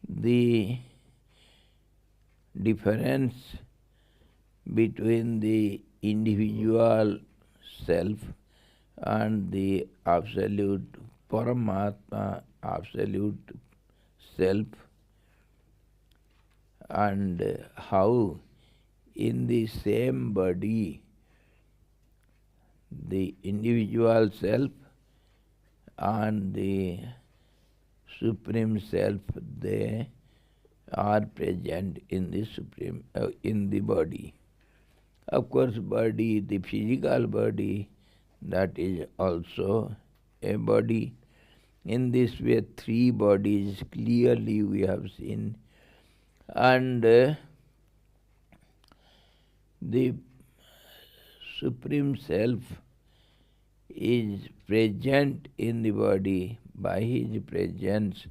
the difference between the individual self and the absolute Paramatma, absolute self, and how in the same body the individual self and the Supreme Self, they are present in the Supreme, in the body. Of course, body, the physical body, that is also a body. In this way, three bodies clearly we have seen, and the Supreme Self is present in the body by His presence,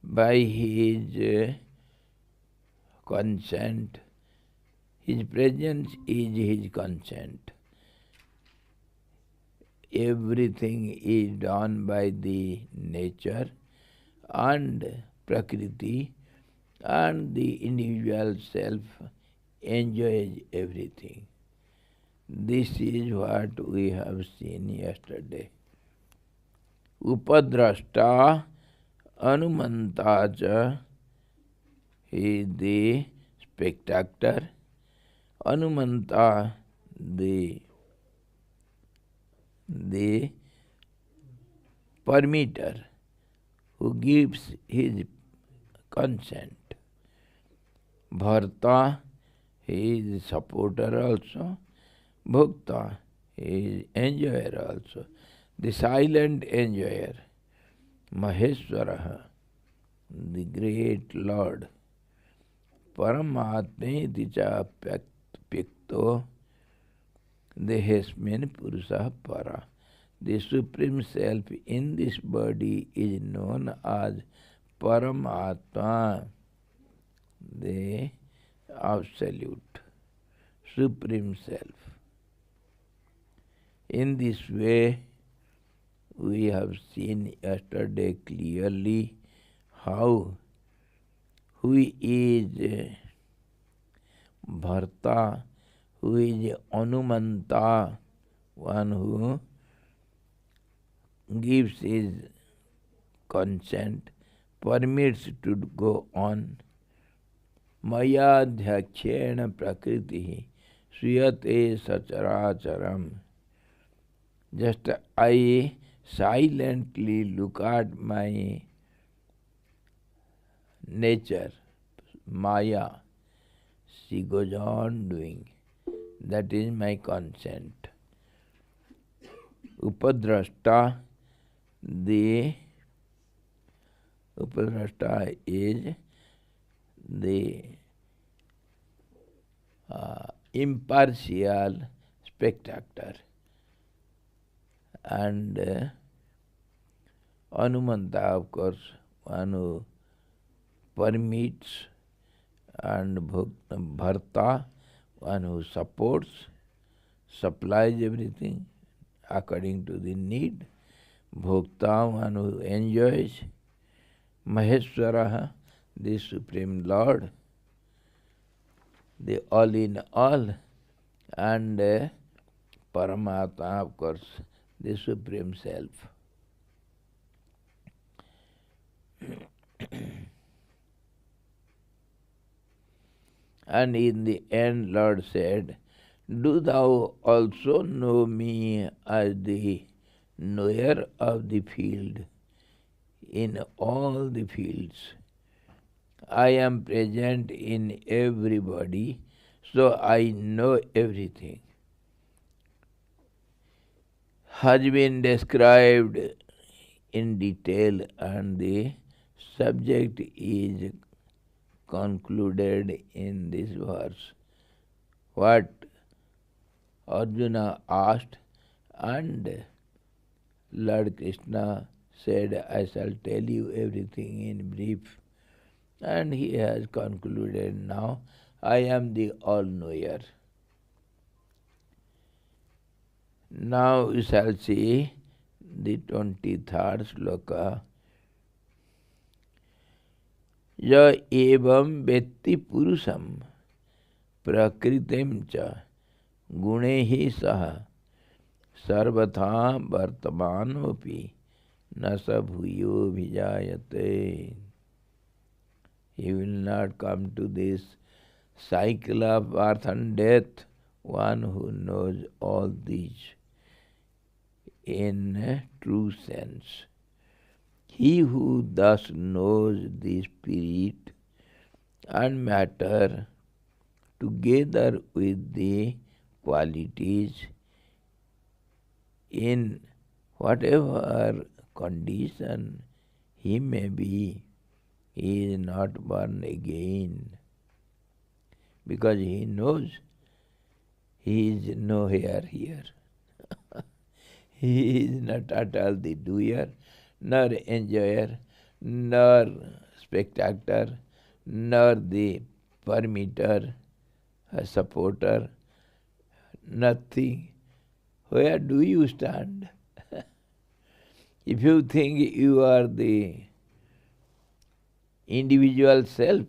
by His consent. His presence is His consent. Everything is done by the nature and Prakriti, and the individual self enjoys everything. This is what we have seen yesterday. Upadrashta Anumanta cha, he is the spectator. Anumanta, the permitter, who gives his consent. Bharta, he is supporter also. Bhukta, he is enjoyer also. The silent enjoyer. Maheshwara, the great Lord. Paramatme cha pikto dehesmin purusah para. The Supreme Self in this body is known as Paramatma, the Absolute, Supreme Self. In this way, we have seen yesterday clearly how who is Bharta, who is Anumanta, one who gives his consent, permits to go on. Maya dhakshena prakriti suyate sacharacharam. Just I silently look at my nature, Maya. She goes on doing. That is my consent. Upadrashta, the Upadrashta is the impartial spectator, and Anumanta, of course, one who permits, and Bharta, one who supports, supplies everything according to the need. Bhokta, one who enjoys. Maheshwara, the Supreme Lord, the all in all, and Paramatma, of course, the Supreme Self. And in the end, Lord said, do thou also know me as the knower of the field, in all the fields. I am present in everybody, so I know everything. Has been described in detail, and the subject is concluded in this verse. What Arjuna asked, and Lord Krishna said, I shall tell you everything in brief. And he has concluded now, I am the all-knower. Now we shall see the 23rd sloka. Ja evam vetti purusham prakritim cha gunehi saha sarvatha vartamanopi nasa bhuyo vijayate. He will not come to this cycle of birth and death. One who knows all these in a true sense. He who thus knows the spirit and matter together with the qualities in whatever condition he may be, he is not born again, because he knows he is nowhere here. He is not at all the doer, nor enjoyer, nor spectator, nor the permitter, a supporter, nothing. Where do you stand? If you think you are the individual self,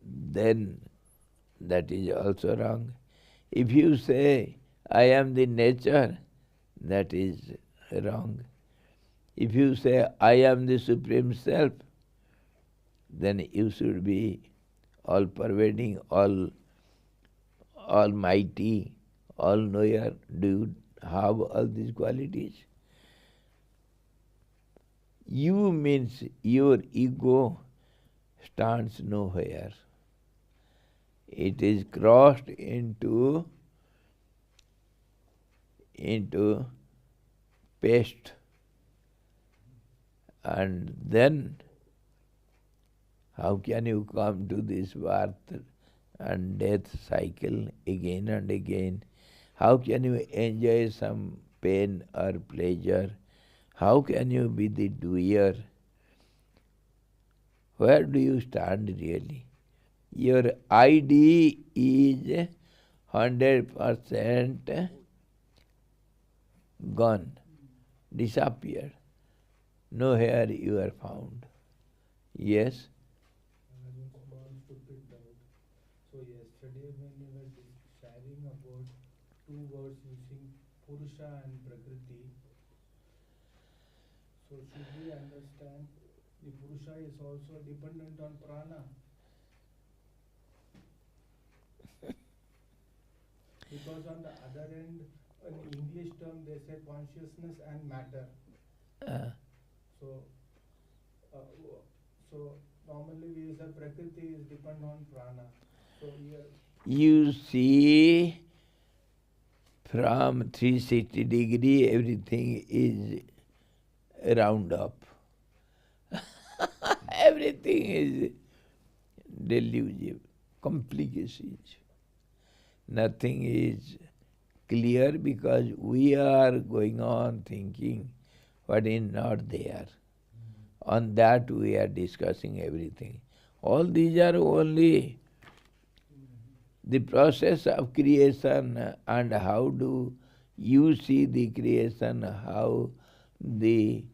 then that is also wrong. If you say, I am the nature, that is wrong. If you say, I am the Supreme Self, then you should be all-pervading, almighty, all-knower. Do you have all these qualities? You means your ego stands nowhere. It is crossed into paste, and then how can you come to this birth and death cycle again and again? How can you enjoy some pain or pleasure? How can you be the doer? Where do you stand really? Your ID is 100% gone, disappeared. Nowhere you are found. Yes? So yesterday when you were sharing about two words using Purusha and Prakriti, so should we understand the Purusha is also dependent on prana? Because on the other end, in English term they say consciousness and matter. So, so normally we say Prakriti is dependent on prana. So here you see, from 360 degree everything is round up. Everything is delusive, complications. Nothing is clear because we are going on thinking what is not there. On that we are discussing everything. All these are only the process of creation, and how do you see the creation, how the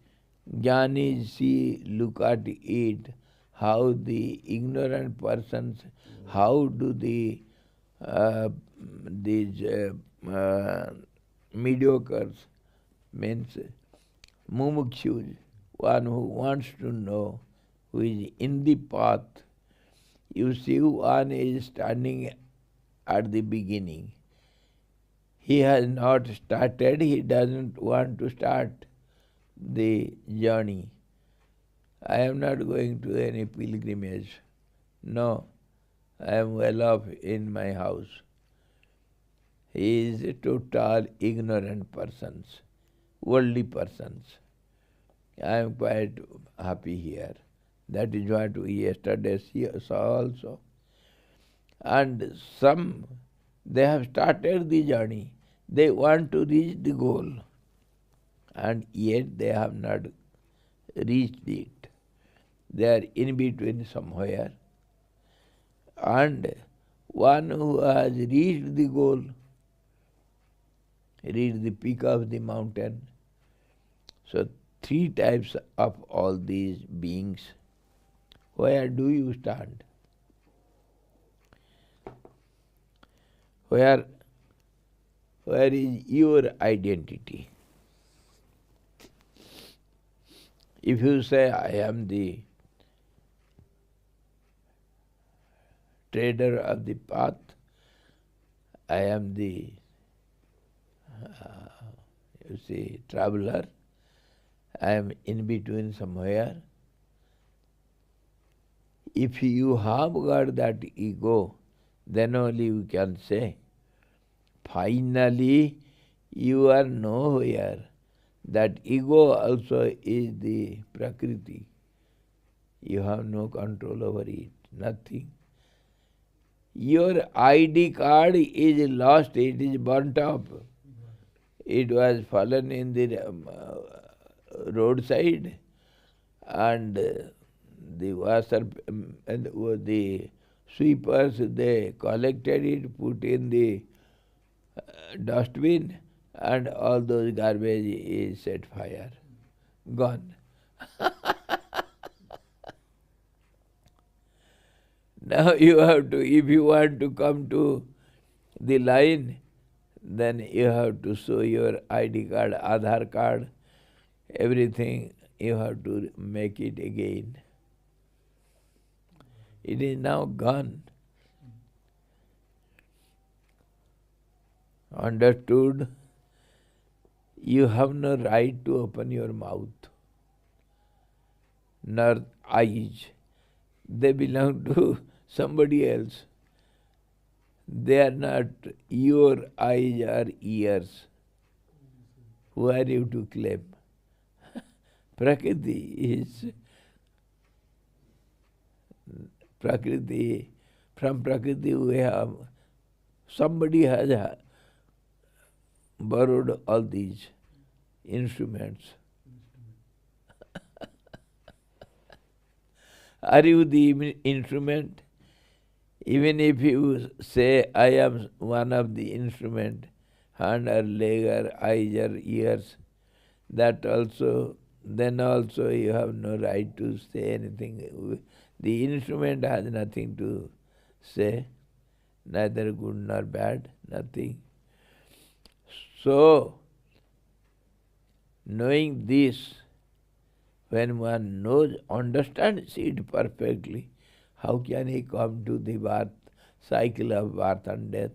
jnanis see, look at it, how the ignorant persons, how do these mediocres, means mumukshus, one who wants to know, who is in the path. You see, one is standing at the beginning. He has not started, he doesn't want to start the journey. I am not going to any pilgrimage. No, I am well off in my house. He is a total ignorant persons, worldly persons. I am quite happy here. That is what we yesterday saw also. And some, they have started the journey. They want to reach the goal, and yet they have not reached it. They are in between somewhere. And one who has reached the goal, reached the peak of the mountain. So three types of all these beings. where do you stand? Where is your identity? If you say, I am the trader of the path, I am the traveler, I am in between somewhere. If you have got that ego, then only you can say, finally you are nowhere. That ego also is the Prakriti. You have no control over it, nothing. Your ID card is lost, it is burnt up. It was fallen in the roadside, and the washer and the sweepers, they collected it, put in the dustbin, and all those garbage is set fire. Gone. Now you have to, if you want to come to the line, then you have to show your ID card, Aadhaar card, everything. You have to make it again. It is now gone. Understood? You have no right to open your mouth, nor eyes. They belong to somebody else. They are not your eyes or ears. Who are you to claim? Prakriti is Prakriti. From Prakriti we have, somebody has borrowed all these instruments. Are you the instrument? Even if you say, I am one of the instrument, hand or leg or eyes or ears, that also, then also you have no right to say anything. The instrument has nothing to say, neither good nor bad, nothing. So, knowing this, when one knows, understands it perfectly, how can he come to the birth, cycle of birth and death?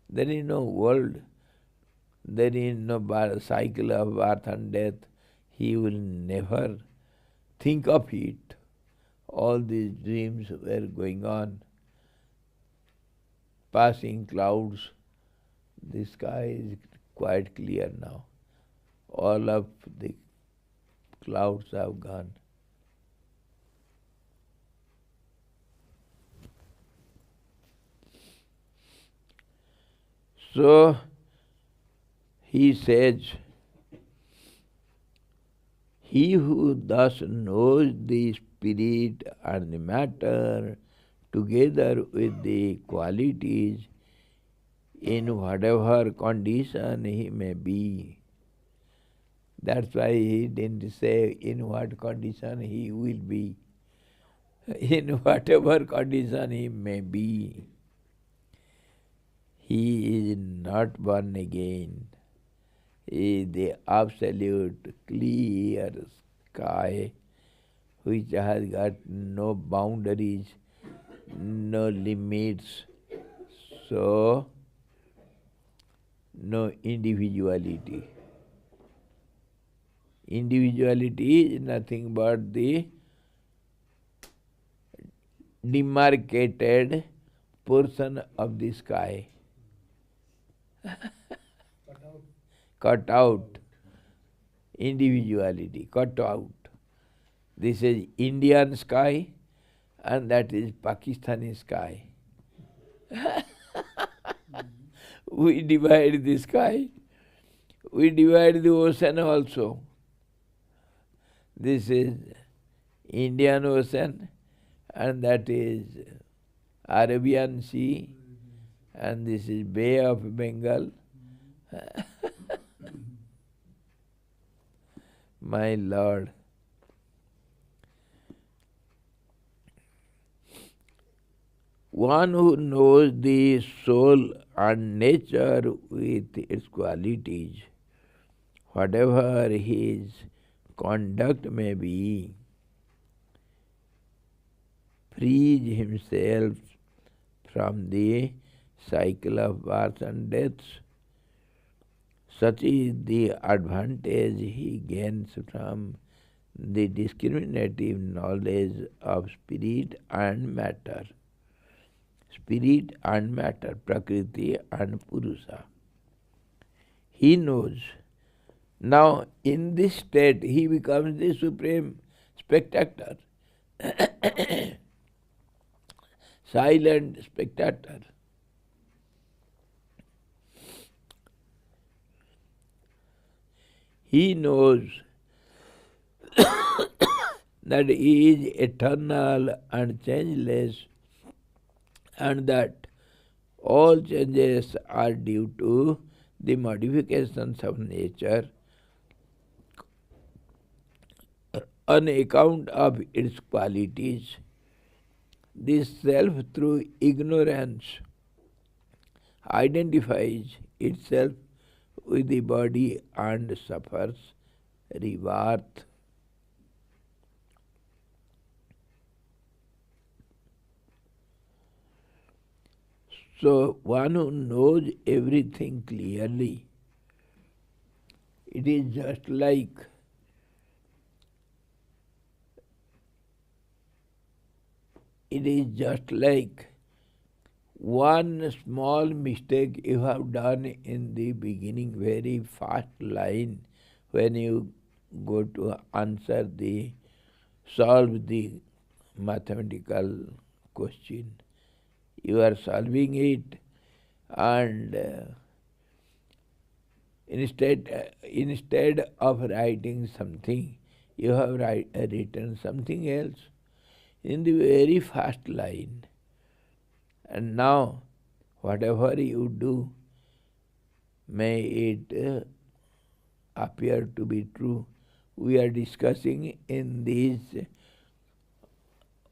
There is no world, there is no cycle of birth and death. He will never think of it. All these dreams were going on, passing clouds. The sky is quite clear now. All of the clouds have gone. So, he says, he who thus knows the spirit and the matter together with the qualities, in whatever condition he may be. That's why he didn't say in what condition he will be. In whatever condition he may be, he is not born again. He is the absolute clear sky which has got no boundaries, no limits, so no individuality. Individuality is nothing but the demarcated portion of the sky. Cut out. Individuality, cut out. This is Indian sky and that is Pakistani sky. We divide the sky, we divide the ocean also. This is Indian Ocean and that is Arabian Sea and this is Bay of Bengal. My Lord. One who knows the soul and nature with its qualities, whatever his conduct may be, frees himself from the cycle of birth and death. Such is the advantage he gains from the discriminative knowledge of spirit and matter. Spirit and matter, Prakriti and Purusha. He knows. Now, in this state, he becomes the supreme spectator, silent spectator. He knows that he is eternal and changeless, and that all changes are due to the modifications of nature on account of its qualities. This self, through ignorance, identifies itself with the body and suffers rebirth. So one who knows everything clearly, it is just like one small mistake you have done in the beginning, very fast line, when you go to solve the mathematical question. You are solving it, and instead of writing something, you have written something else in the very first line. And now, whatever you do, may it appear to be true. We are discussing in these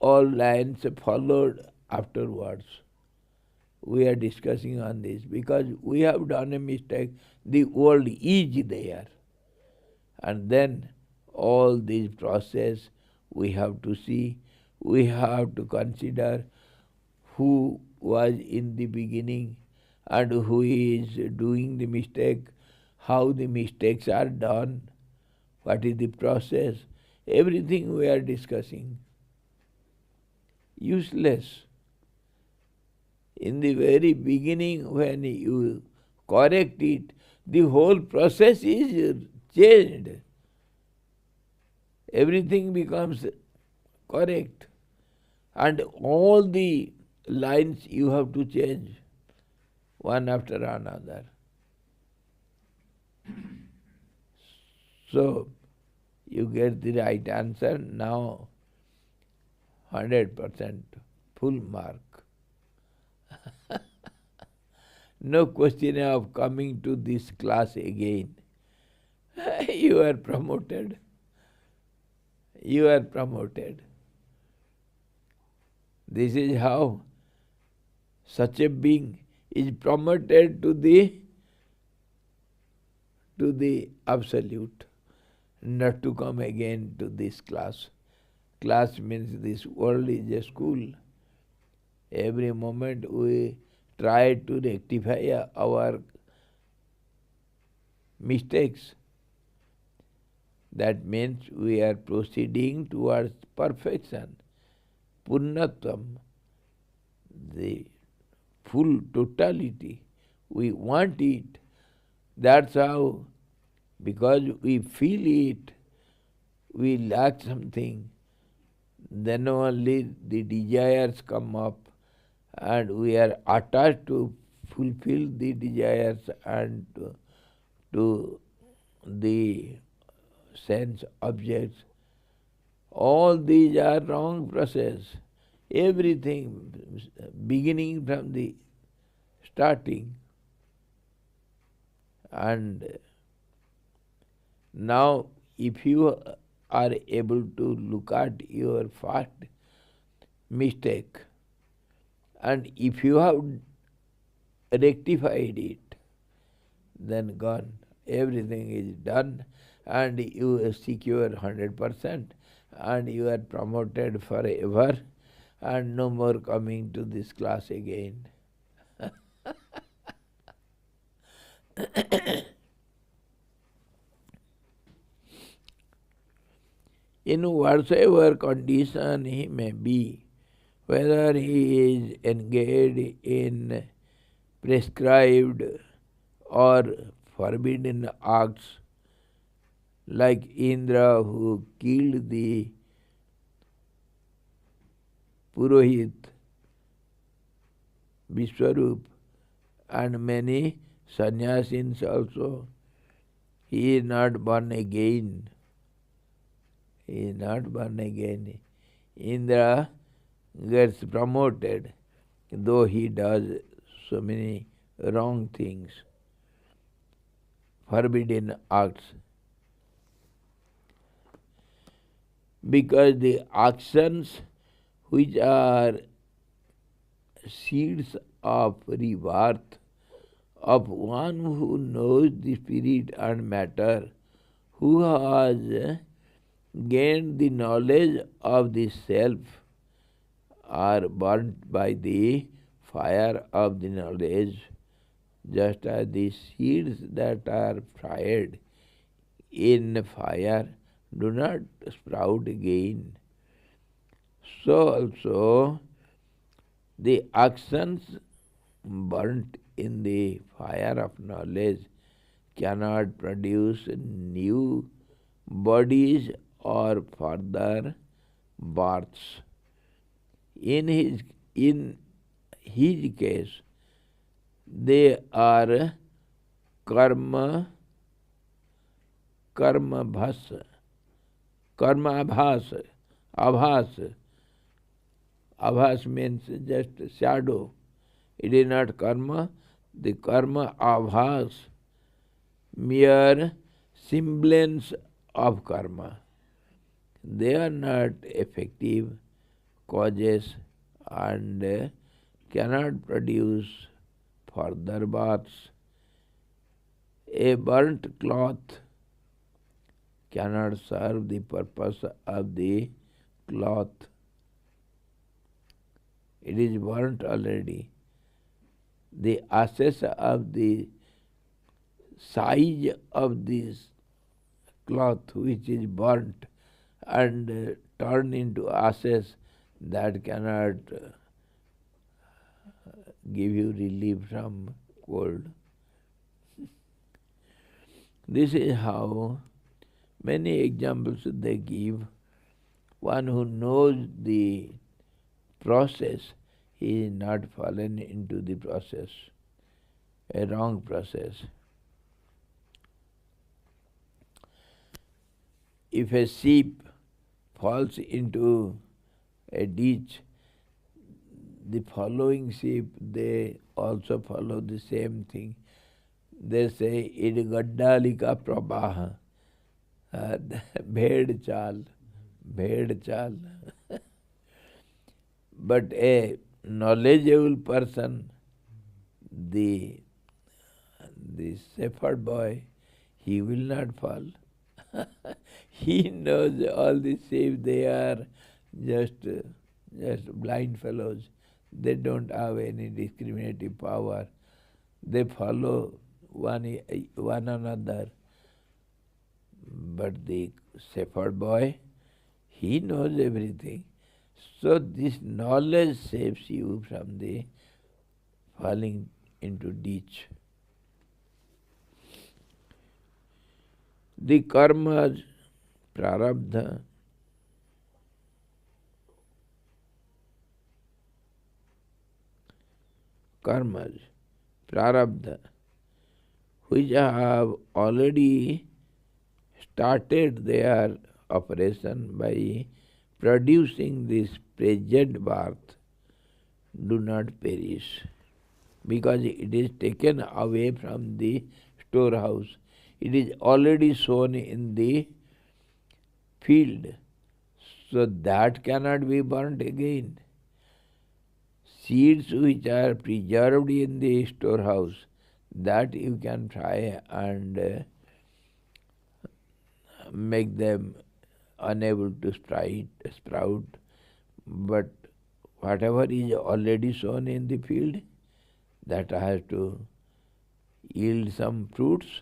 all lines followed afterwards. We are discussing on this because we have done a mistake. The world is there. And then all this process we have to see, we have to consider who was in the beginning and who is doing the mistake, how the mistakes are done, what is the process, everything we are discussing. Useless. In the very beginning, when you correct it, the whole process is changed. Everything becomes correct. And all the lines you have to change, one after another. So, you get the right answer now, 100% full mark. No question of coming to this class again. You are promoted. You are promoted. This is how such a being is promoted to the absolute, not to come again to this class. Class means this world is a school. Every moment we try to rectify our mistakes. That means we are proceeding towards perfection, Purnatvam, the full totality. We want it. That's how, because we feel it, we lack something, then only the desires come up and we are attached to fulfill the desires and to the sense objects. All these are wrong process. Everything beginning from the starting. And now if you are able to look at your first mistake And if you have rectified it, then gone. Everything is done and you secure 100% and you are promoted forever and no more coming to this class again. In whatsoever condition he may be, whether he is engaged in prescribed or forbidden acts, like Indra who killed the Purohit Vishwarup, and many sannyasis also, he is not born again. He is not born again. Indra gets promoted, though he does so many wrong things, forbidden acts. Because the actions which are seeds of rebirth of one who knows the spirit and matter, who has gained the knowledge of the self, are burnt by the fire of the knowledge, just as the seeds that are fried in fire do not sprout again. So also the actions burnt in the fire of knowledge cannot produce new bodies or further births. In his case, they are karma bhas, karma abhas, abhas. Abhas means just shadow. It is not karma. The karma abhas, mere semblance of karma. They are not effective causes and cannot produce further births. A burnt cloth cannot serve the purpose of the cloth. It is burnt already. The ashes of the size of this cloth which is burnt and turned into ashes, that cannot give you relief from cold. This is how many examples they give. One who knows the process, he is not fallen into the process, a wrong process. If a sheep falls into a ditch, the following sheep, they also follow the same thing. They say, id gaddalika prabaha, bhed chal, bhed chal. But a knowledgeable person, the shepherd boy, he will not fall. He knows all the sheep, they are just blind fellows. They don't have any discriminative power. They follow one another. But the shepherd boy, he knows everything. So this knowledge saves you from the falling into ditch. The karmas, prarabdha, karmas, prarabdha, which have already started their operation by producing this present birth, do not perish, because it is taken away from the storehouse. It is already sown in the field, so that cannot be burnt again. seeds which are preserved in the storehouse, that you can try and make them unable to sprout. But whatever is already sown in the field, that has to yield some fruits.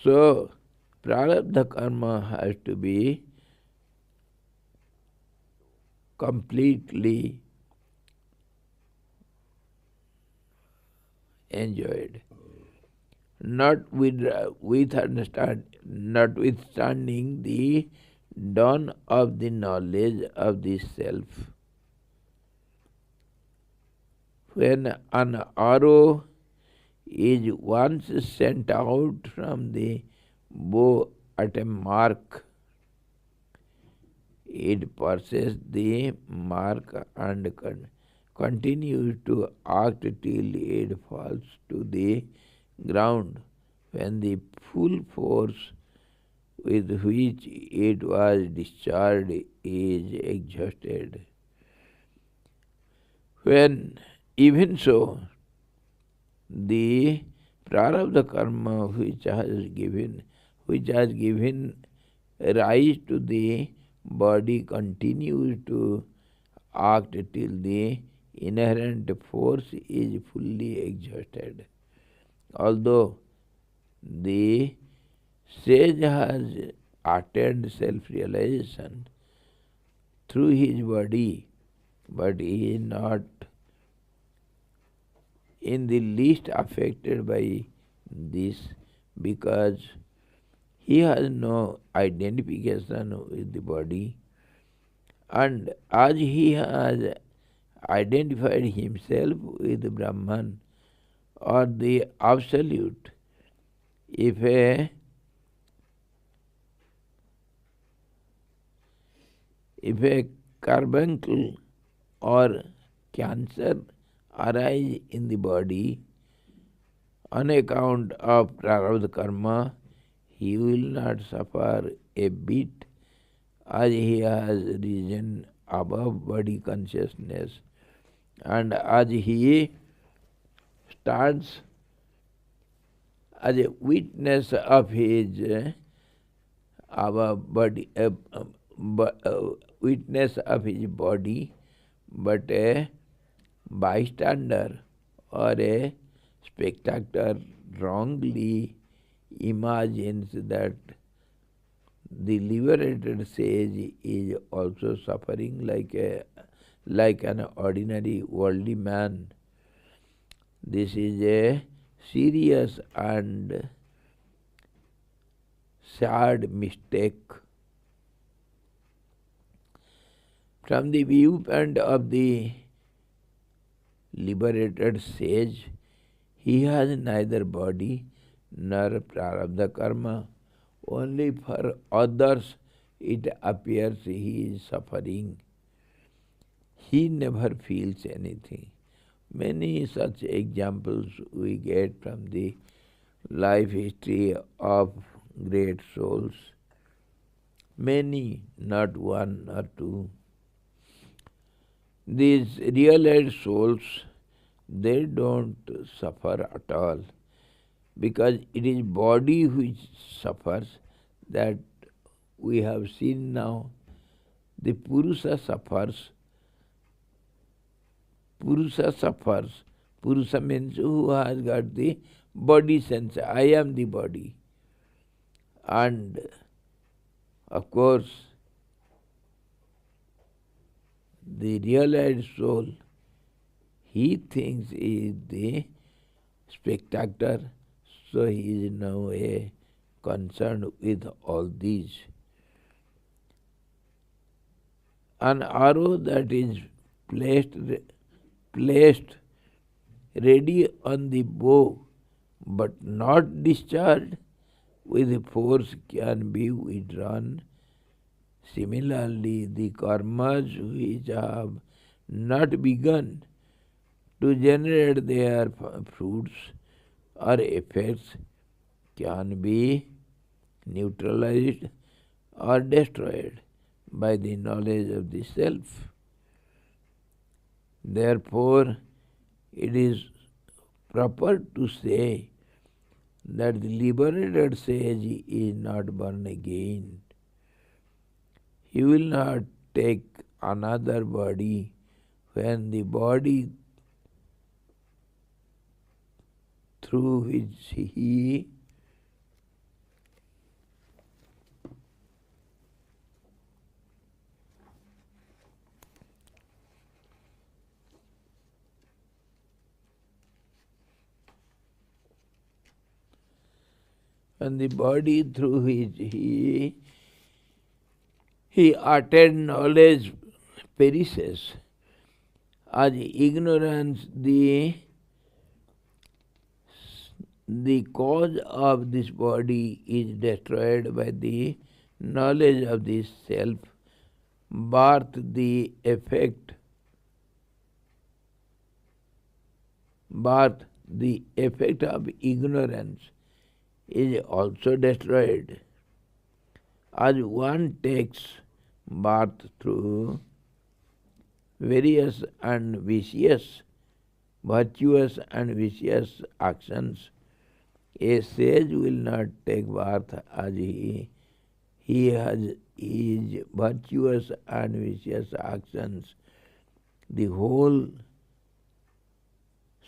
So, prarabdha karma has to be completely enjoyed. Notwithstanding the dawn of the knowledge of the self. When an arrow is once sent out from the bow at a mark, it passes the mark and continues to act till it falls to the ground, when the full force with which it was discharged is exhausted. When even so, the prarabdha karma which has given rise to the body continues to act till the inherent force is fully exhausted. Although the sage has attained self-realization through his body, but he is not in the least affected by this, because he has no identification with the body, and as he has identified himself with Brahman or the Absolute, if a carbuncle or cancer arise in the body on account of prarabdha karma, he will not suffer a bit, as he has risen above body consciousness, and as he stands as a witness of his witness of his body, but a bystander or a spectator wrongly imagines that the liberated sage is also suffering like an ordinary worldly man. This is a serious and sad mistake. From the viewpoint of the liberated sage, he has neither body nor prarabdha karma. Only for others it appears he is suffering. He never feels anything. Many such examples we get from the life history of great souls. Many, not one or two. These realized souls, they don't suffer at all, because it is body which suffers. That we have seen now. The Purusha suffers. Purusha suffers. Purusha means who has got the body sense. I am the body. And of course, the realized soul, he thinks he is the spectator, so he is now concerned with all these. An arrow that is placed ready on the bow but not discharged with force can be withdrawn. Similarly, the karmas which have not begun to generate their fruits or effects can be neutralized or destroyed by the knowledge of the self. Therefore, it is proper to say that the liberated sage is not born again. He will not take another body when the body through which he and the body through which he attained knowledge perishes. As ignorance, the cause of this body is destroyed by the knowledge of the self, birth, the effect of ignorance is also destroyed. As one takes birth through various and vicious, virtuous and vicious actions, a sage will not take birth as he has his virtuous and vicious actions. The whole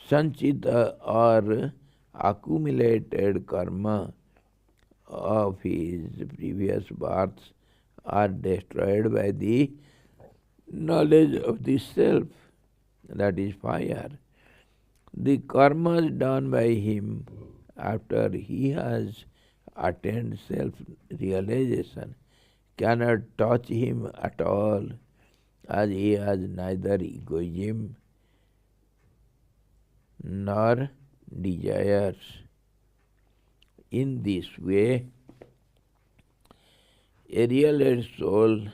sanchita or accumulated karma of his previous births are destroyed by the knowledge of the self, that is fire. The karmas done by him after he has attained self-realization cannot touch him at all, as he has neither egoism nor desires. In this way, a realized soul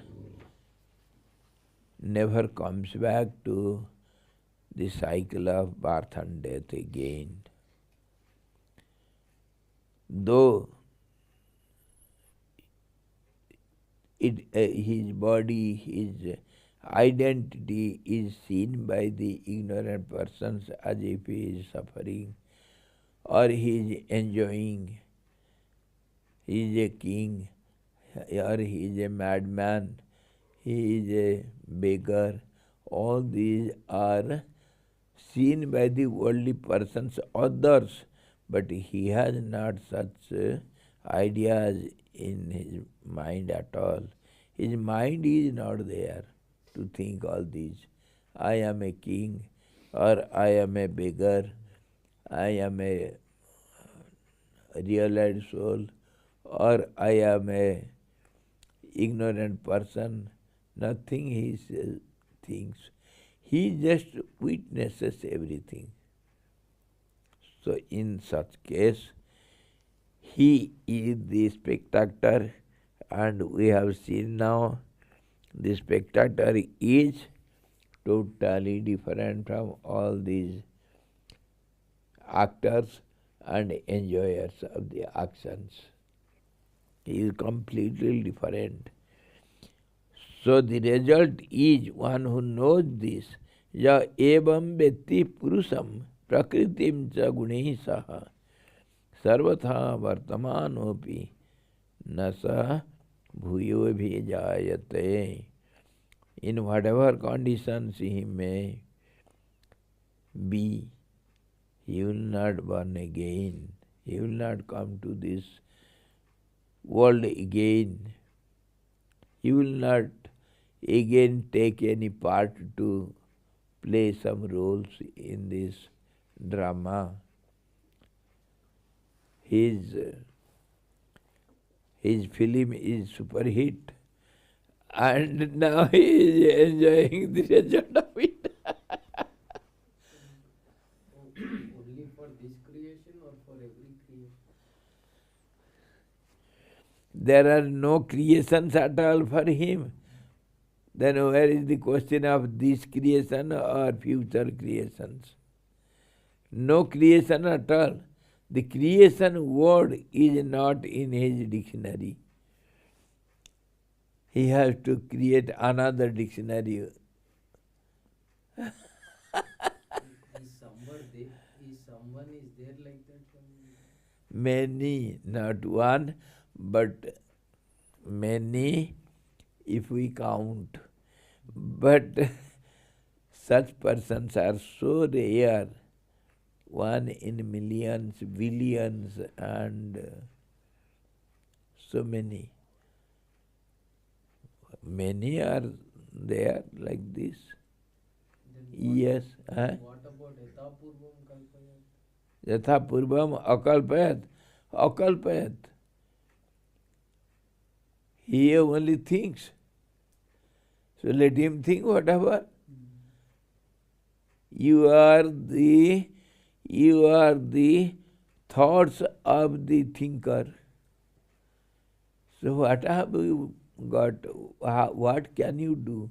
never comes back to the cycle of birth and death again. Though his body, his identity is seen by the ignorant persons as if he is suffering or he is enjoying, he is a king or he is a madman, he is a beggar. All these are seen by the worldly persons, others, but he has not such ideas in his mind at all. His mind is not there to think all these. I am a king, or I am a beggar, I am a realized soul, or I am a ignorant person. Nothing he thinks. He just witnesses everything. So in such case, he is the spectator, and we have seen now the spectator is totally different from all these actors and enjoyers of the actions. He is completely different. So the result is one who knows this, ya evam vetti purusham prakritim cha gunai saha sarvatha vartamanopi nasa bhuyo bhijayate. In whatever conditions he may be, he will not born again. He will not come to this world again. He will not again take any part to play some roles in this drama. His film is super hit, and now he is enjoying the result of it. Only for this creation or for every creation? There are no creations at all for him. Then where is the question of this creation or future creations? No creation at all. The creation word is not in his dictionary. He has to create another dictionary. Many, not one, but many if we count. But such persons are so rare, one in millions, billions, and so many. Many are there like this. Yes. What about Yatapurvam Kalpayat? Yatha Purvam Akalpayat. Akalpayat. He only thinks. So let him think whatever. You are the thoughts of the thinker. So what have you got? What can you do?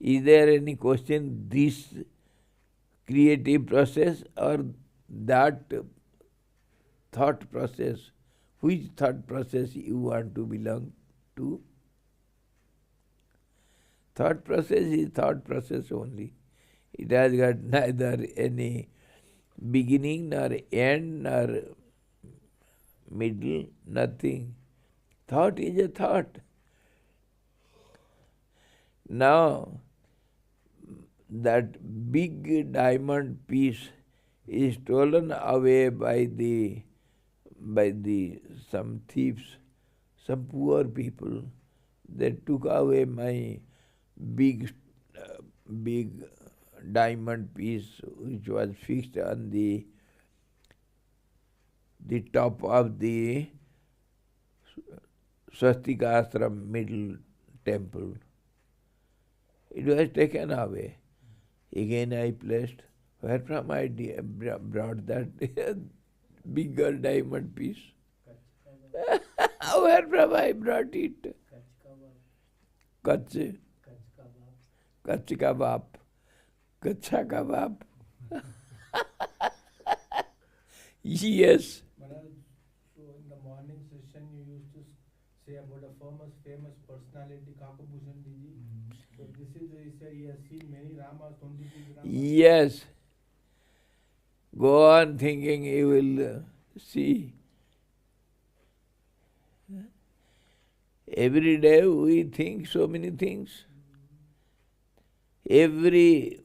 Is there any question this creative process or that thought process? Which thought process you want to belong to? Thought process is thought process only. It has got neither any beginning nor end nor middle, nothing. Thought is a thought. Now, that big diamond piece is stolen away by some thieves, some poor people. They took away my big diamond piece which was fixed on the top of the Swastika Ashram middle temple. It was taken away. Again I placed. Where from I brought that bigger diamond piece? Where from I brought it? Kach kebab. Kacha kebab. Yes. Maharaj, so in the morning session you used to say about a famous personality, Kakabhushan Ji. So this is, he said he has seen many Ramas, 26 Ramas. Yes. Go on thinking, you will see. Every day we think so many things. Every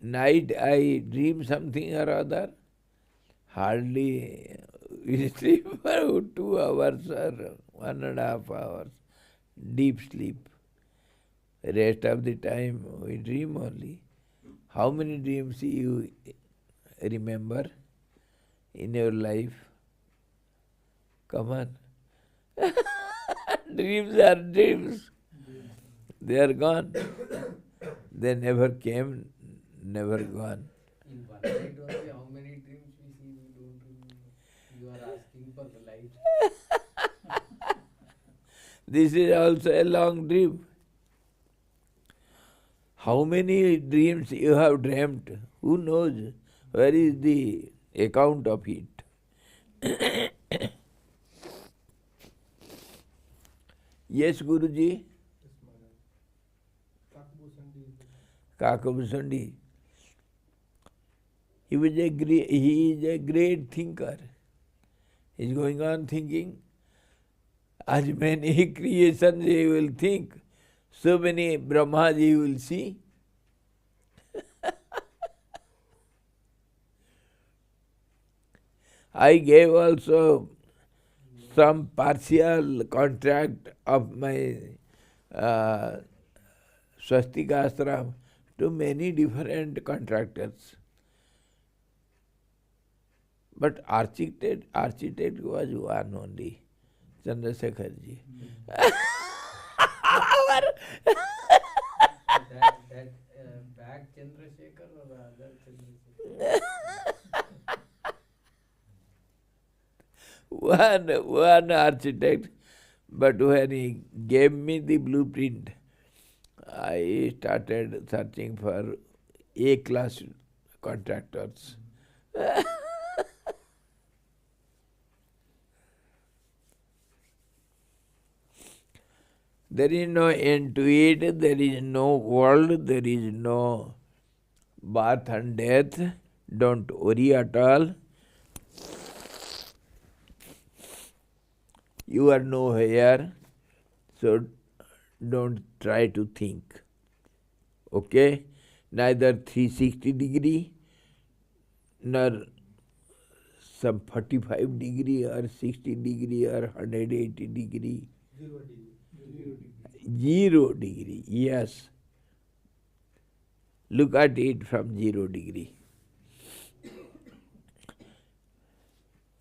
night I dream something or other. Hardly we sleep for 2 hours or 1.5 hours. Deep sleep. Rest of the time we dream only. How many dreams you remember in your life? Come on. Dreams are dreams. They are gone. They never came, never gone. In one night only, how many dreams we see, we don't remember. You are asking for the life. This is also a long dream. How many dreams you have dreamt? Who knows? Where is the account of it? Yes, Guruji. Kakabhushan. He is a great thinker. He is going on thinking. As many creations he will think, so many Brahmas he will see. I gave also some partial contract of my Swastika Ashram to many different contractors. But architect was one only, Chandrasekharji. That back Chandrasekhar or the other Chandrasekhar? One architect, but when he gave me the blueprint, I started searching for A-class contractors. There is no end to it, there is no world, there is no birth and death. Don't worry at all. You are nowhere, so don't try to think. Okay? Neither 360 degree, nor some 45 degree or 60 degree or 180 degree. 0 degree, yes. Look at it from 0 degree.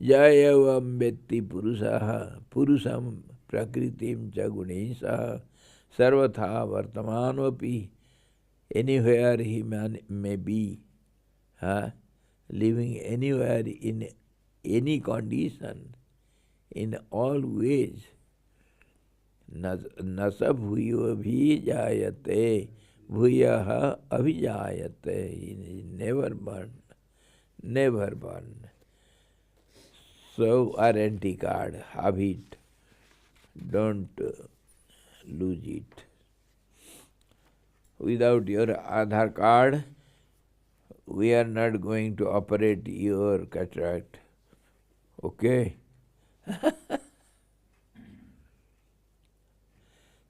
Jayavam vetti purusaha purusam prakritim cha gunesha sarvatha vartamanvapi. Anywhere he may be, living anywhere in any condition, in all ways. Nasa bhuyo abhijayate bhuyaha abhijayate. He never burn, never burn. So warranty card, have it. Don't lose it. Without your Aadhaar card, we are not going to operate your cataract. Okay?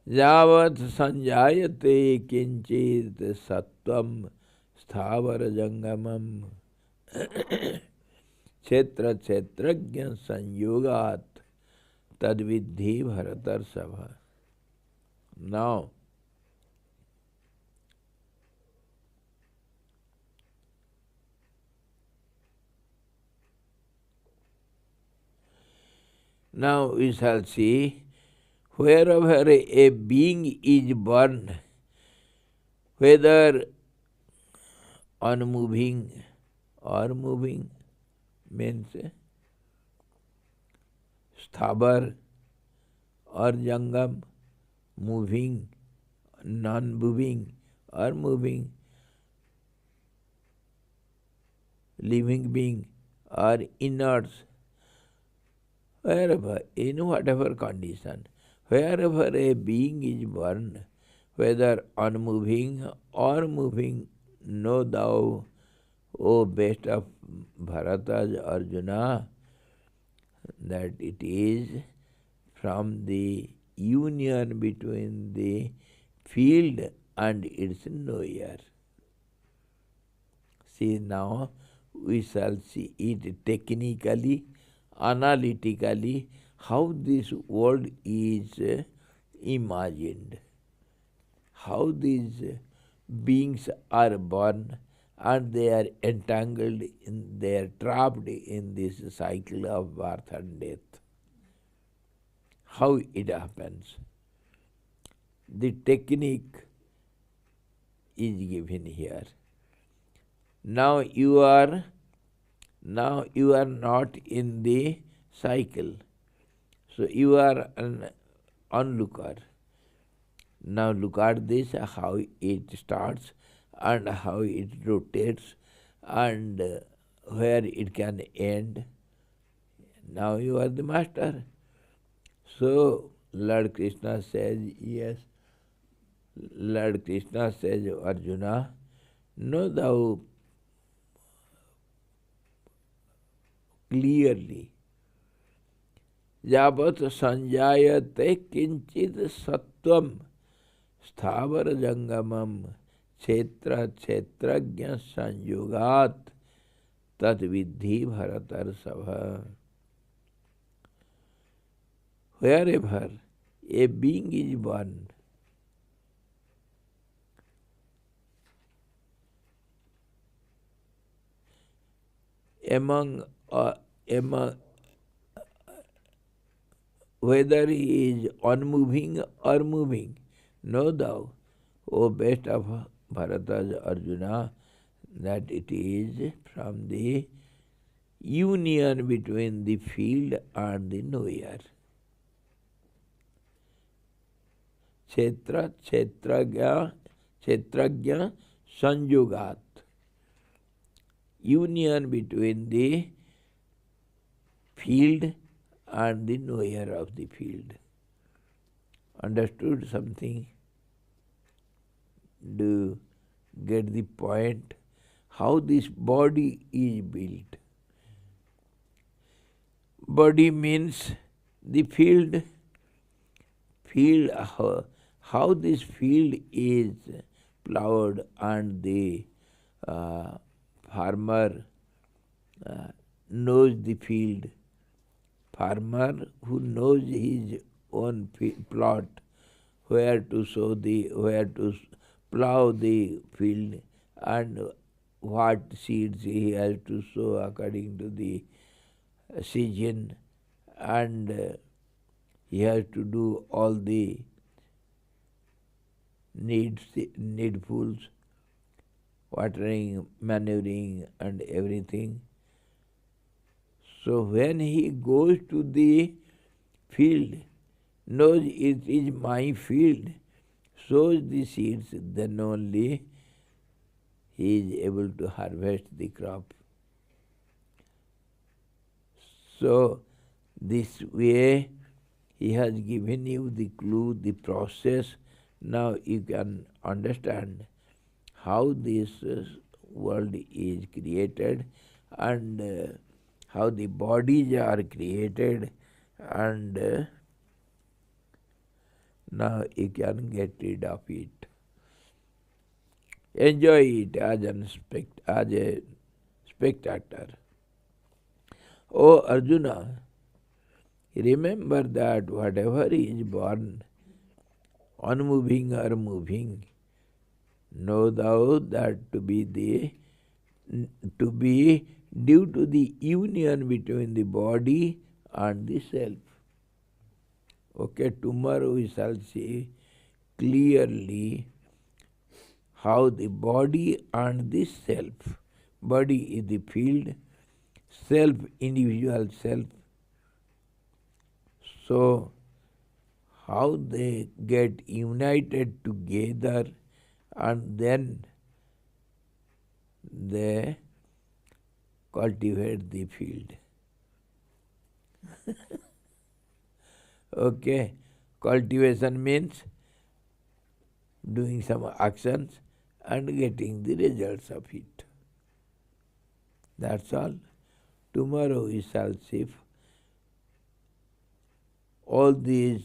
Yavat sanjayate kinchit sattvam sthavara jangamam kshetra kshetrajna sanyogat tadvidhi bharatar sabha. Now, we shall see, wherever a being is born, whether unmoving or moving, means sthabar or jangam, moving, non-moving or moving, living being or inerts, wherever, in whatever condition, wherever a being is born, whether unmoving or moving, know thou, O best of Bharatas, Arjuna, that it is from the union between the field and its knower. See, now we shall see it technically, analytically, how this world is imagined, how these beings are born and they are entangled they are trapped in this cycle of birth and death. How it happens. The technique is given here. Now you are not in the cycle. So you are an onlooker. Now look at this, how it starts and how it rotates and where it can end. Now you are the master. So Lord Krishna says, yes, Lord Krishna says, Arjuna, know thou clearly, Yavat sanjayate kinchid sattvam sthavara jangamam kshetra kshetrajna sanyogat tat vidhi bharatar sabha. Wherever a being is born, among whether he is unmoving or moving, know thou, O best of Bharatas, Arjuna, that it is from the union between the field and the knower. Kshetra kshetrajna sanyogat. Union between the field and the knower of the field. Understood something? Do you get the point? How this body is built? Body means the field how this field is plowed, and the farmer knows the field. Farmer who knows his own plot, where to plow the field, and what seeds he has to sow according to the season, and he has to do all the needfuls, watering, manuring, and everything. So when he goes to the field, knows it is my field, sows the seeds, then only he is able to harvest the crop. So this way he has given you the clue, the process. Now you can understand how this world is created, and how the bodies are created, and now you can get rid of it. Enjoy it as a spectator. Oh Arjuna, remember that whatever is born, unmoving or moving, know thou that to be due to the union between the body and the self. Okay, tomorrow we shall see clearly how the body and the self. Body is the field, self, individual self. So, how they get united together, and then they cultivate the field. Okay, cultivation means doing some actions and getting the results of it. That's all. Tomorrow we shall see all these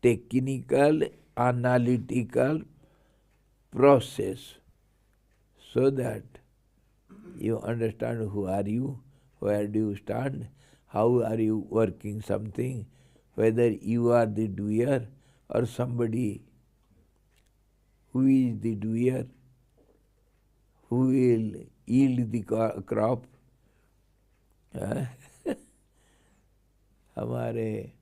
technical, analytical process, so that you understand who are you, where do you stand, how are you working something, whether you are the doer or somebody who is the doer, who will yield the crop. हमारे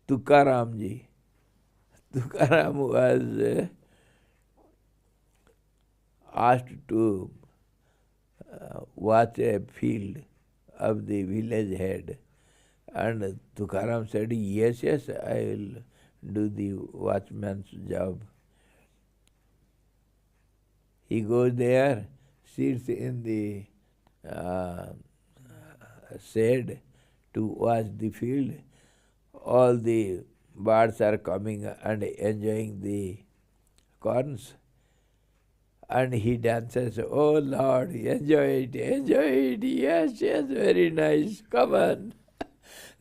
तुकाराम जी, Tukaram was asked to watch a field of the village head, and Tukaram said, yes, I will do the watchman's job. He goes there, sits in the shade to watch the field. All the birds are coming and enjoying the corns. And he dances, oh Lord, enjoy it, yes, very nice, come on.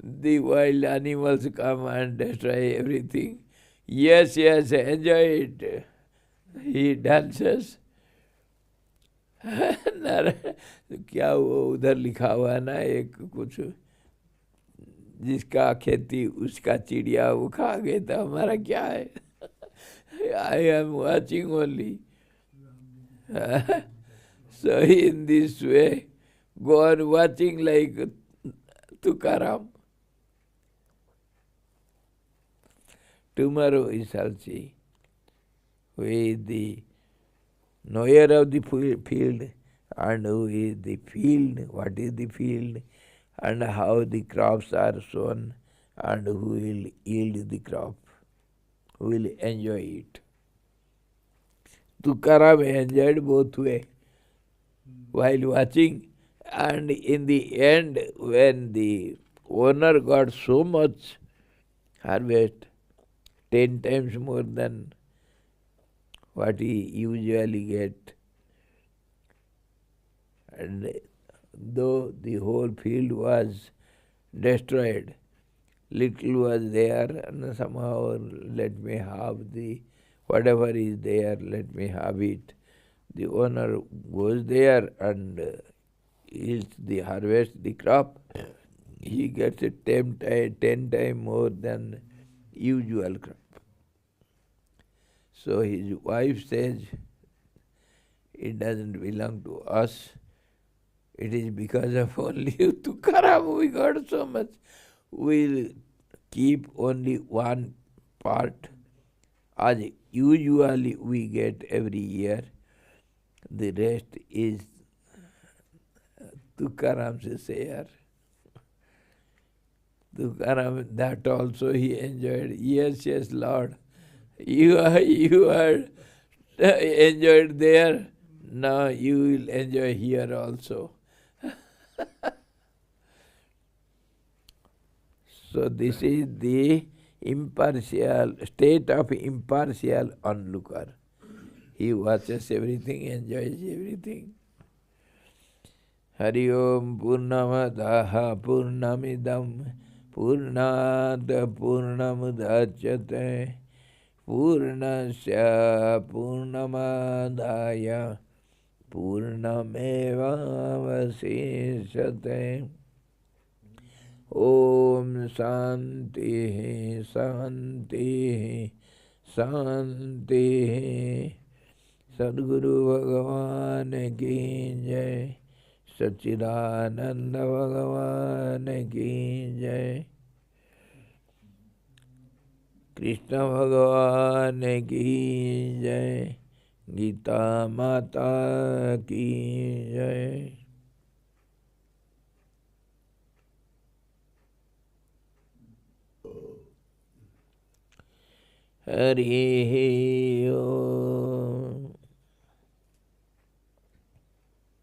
The wild animals come and destroy everything. Yes, enjoy it. He dances. क्या वो उधर लिखा हुआ है ना, एक कुछ जिसका खेती उसका चिड़िया वो खा गए, तो हमारा क्या है? I am watching only. So in this way, go on watching like Tukaram. Tomorrow we shall see who is the knower of the field, and who is the field, what is the field, and how the crops are sown, and who will yield the crop, who will enjoy it. Tukaram enjoyed both ways while watching, and in the end, when the owner got so much harvest, 10 times more than what he usually get, and though the whole field was destroyed, little was there, and somehow let me have the whatever is there, let me have it. The owner goes there and yields the harvest, the crop. He gets a 10 times more than usual crop. So his wife says, it doesn't belong to us. It is because of only you, Tukaram, we got so much. We'll keep only one part, as usually we get every year. The rest is Tukaram's share. Tukaram, that also he enjoyed. Yes, yes, Lord. You are enjoyed there. Now you will enjoy here also. So this is the impartial state of impartial onlooker. He watches everything, enjoys everything. Hari Om Purnamadaha Purnamidam Purnat Purnamudachyate Purnasya Purnamadaya Purnameva Vasishate. Om Shanti Shanti Shanti. Sadguru Bhagavan ki jai. Satchidananda Bhagavan ki jai. Krishna Bhagavan ki jai. Gita Mata ki jai. Hari Om.